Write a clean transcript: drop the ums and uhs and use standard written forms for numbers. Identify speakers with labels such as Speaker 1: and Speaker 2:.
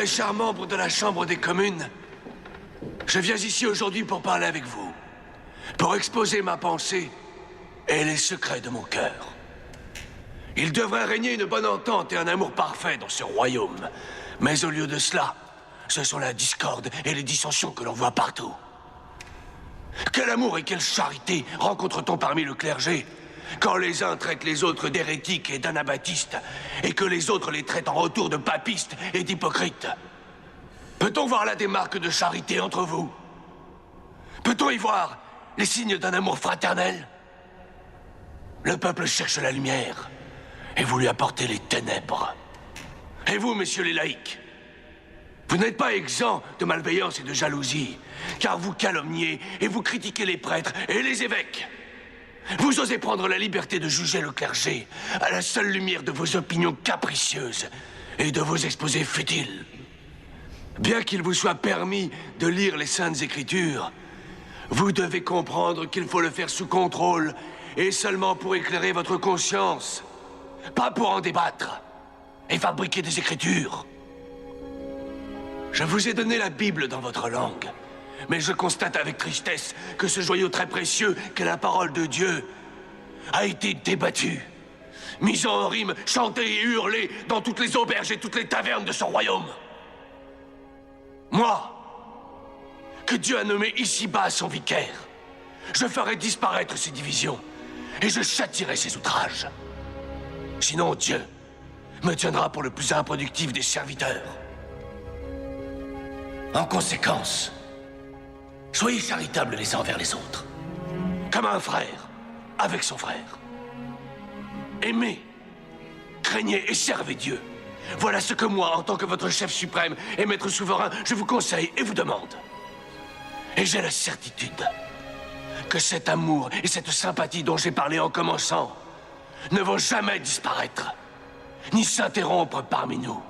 Speaker 1: Très cher membre de la Chambre des communes, je viens ici aujourd'hui pour parler avec vous, pour exposer ma pensée et les secrets de mon cœur. Il devrait régner une bonne entente et un amour parfait dans ce royaume. Mais au lieu de cela, ce sont la discorde et les dissensions que l'on voit partout. Quel amour et quelle charité rencontre-t-on parmi le clergé quand les uns traitent les autres d'hérétiques et d'anabaptistes et que les autres les traitent en retour de papistes et d'hypocrites? Peut-on voir là des marques de charité entre vous? Peut-on y voir les signes d'un amour fraternel? Le peuple cherche la lumière et vous lui apportez les ténèbres. Et vous, messieurs les laïcs, vous n'êtes pas exempts de malveillance et de jalousie, car vous calomniez et vous critiquez les prêtres et les évêques. Vous osez prendre la liberté de juger le clergé à la seule lumière de vos opinions capricieuses et de vos exposés futiles. Bien qu'il vous soit permis de lire les Saintes Écritures, vous devez comprendre qu'il faut le faire sous contrôle et seulement pour éclairer votre conscience, pas pour en débattre et fabriquer des écritures. Je vous ai donné la Bible dans votre langue, mais je constate avec tristesse que ce joyau très précieux qu'est la parole de Dieu a été débattu, mis en rime, chanté et hurlé dans toutes les auberges et toutes les tavernes de ce royaume. Moi, que Dieu a nommé ici-bas son vicaire, je ferai disparaître ces divisions et je châtierai ces outrages. Sinon, Dieu me tiendra pour le plus improductif des serviteurs. En conséquence, soyez charitables les uns envers les autres, comme un frère avec son frère. Aimez, craignez et servez Dieu. Voilà ce que moi, en tant que votre chef suprême et maître souverain, je vous conseille et vous demande. Et j'ai la certitude que cet amour et cette sympathie dont j'ai parlé en commençant ne vont jamais disparaître, ni s'interrompre parmi nous.